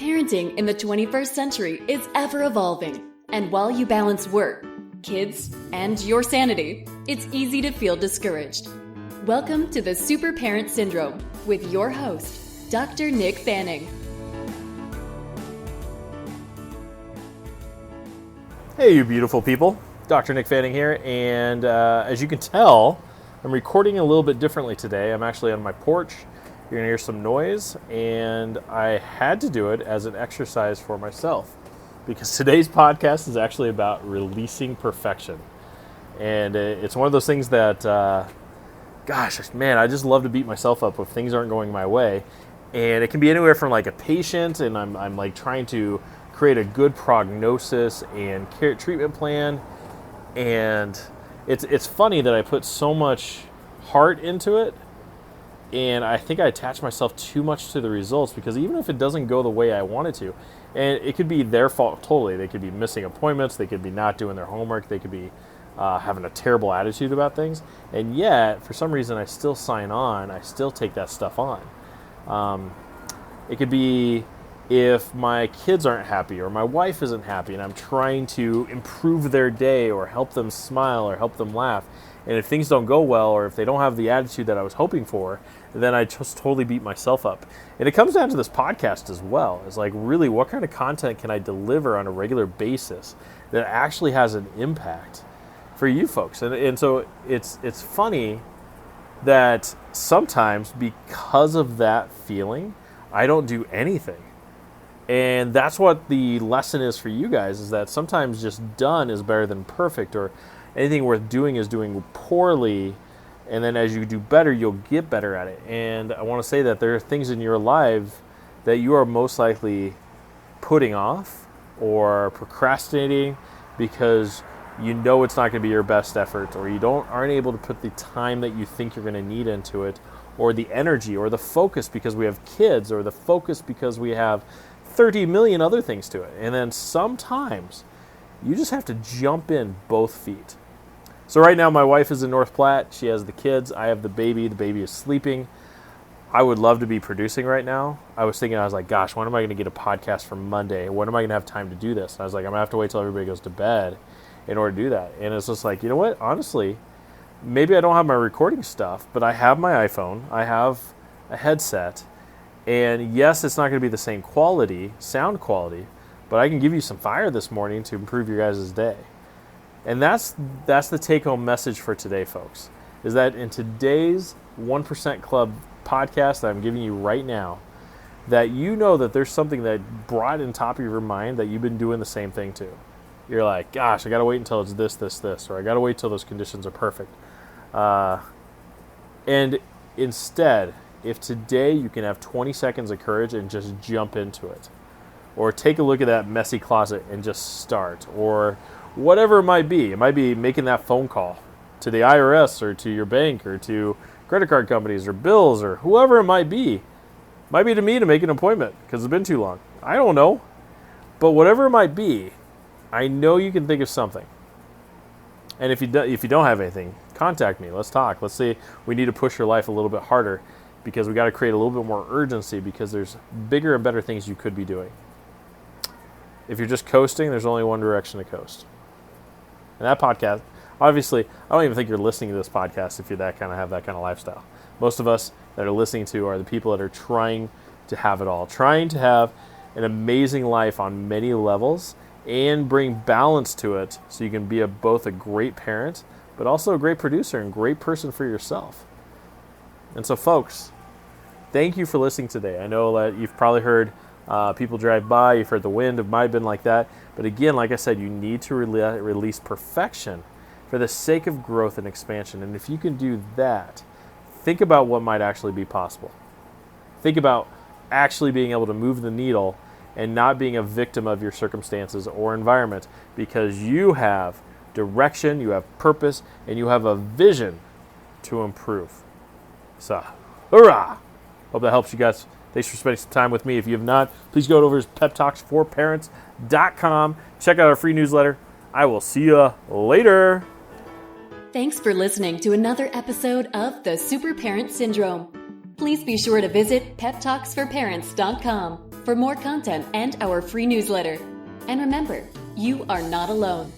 Parenting in the 21st century is ever evolving, and while you balance work, kids, and your sanity, it's easy to feel discouraged. Welcome to the Super Parent Syndrome with your host, Dr. Nick Fanning. Hey, you beautiful people. Dr. Nick Fanning here, and as you can tell, I'm recording a little bit differently today. I'm actually on my porch. You're going to hear some noise, and I had to do it as an exercise for myself because today's podcast is actually about releasing perfection. And it's one of those things that, I just love to beat myself up if things aren't going my way. And it can be anywhere from like a patient, and I'm like trying to create a good prognosis and care treatment plan. And it's funny that I put so much heart into it, and I think I attach myself too much to the results because even if it doesn't go the way I want it to, and it could be their fault totally. They could be missing appointments, they could be not doing their homework, they could be having a terrible attitude about things, and yet for some reason I still sign on, I still take that stuff on. It could be if my kids aren't happy or my wife isn't happy and I'm trying to improve their day or help them smile or help them laugh, and if things don't go well or if they don't have the attitude that I was hoping for, then I just totally beat myself up. And it comes down to this podcast as well. It's like, really, what kind of content can I deliver on a regular basis that actually has an impact for you folks? And so it's funny that sometimes because of that feeling, I don't do anything. And that's what the lesson is for you guys, is that sometimes just done is better than perfect, or anything worth doing is doing poorly, and then as you do better, you'll get better at it. And I want to say that there are things in your life that you are most likely putting off or procrastinating because you know it's not going to be your best effort, or you aren't able to put the time that you think you're going to need into it, or the energy, or the focus because we have kids, or the focus because we have 30 million other things to it. And then sometimes you just have to jump in both feet. So right now my wife is in North Platte. She has the kids. I have the baby. The baby is sleeping. I would love to be producing right now. I was like, gosh, when am I going to get a podcast for Monday? When am I going to have time to do this? And I was like, I'm going to have to wait till everybody goes to bed in order to do that. And it's just like, you know what? Honestly, maybe I don't have my recording stuff, but I have my iPhone. I have a headset. And yes, it's not going to be the same quality, sound quality, but I can give you some fire this morning to improve your guys' day. And that's the take-home message for today, folks, is that in today's 1% Club podcast that I'm giving you right now, that you know that there's something that brought in top of your mind that you've been doing the same thing to. You're like, gosh, I got to wait until it's this, or I got to wait till those conditions are perfect. And instead, if today you can have 20 seconds of courage and just jump into it, or take a look at that messy closet and just start, or whatever it might be making that phone call to the IRS or to your bank or to credit card companies or bills or whoever it might be to me to make an appointment because it's been too long. I don't know. But whatever it might be, I know you can think of something. And if you don't have anything, contact me. Let's talk. Let's see. We need to push your life a little bit harder because we got to create a little bit more urgency because there's bigger and better things you could be doing. If you're just coasting, there's only one direction to coast. And that podcast, obviously, I don't even think you're listening to this podcast if you have that kind of lifestyle. Most of us that are listening to are the people that are trying to have it all, trying to have an amazing life on many levels and bring balance to it so you can be both a great parent, but also a great producer and great person for yourself. And so, folks, thank you for listening today. I know that you've probably heard people drive by, you've heard the wind, it might have been like that. But again, like I said, you need to release perfection for the sake of growth and expansion. And if you can do that, think about what might actually be possible. Think about actually being able to move the needle and not being a victim of your circumstances or environment, because you have direction, you have purpose, and you have a vision to improve. So, hurrah! Hope that helps you guys. Thanks for spending some time with me. If you have not, please go over to peptalksforparents.com. Check out our free newsletter. I will see you later. Thanks for listening to another episode of the Super Parent Syndrome. Please be sure to visit peptalksforparents.com. for more content and our free newsletter. And remember, you are not alone.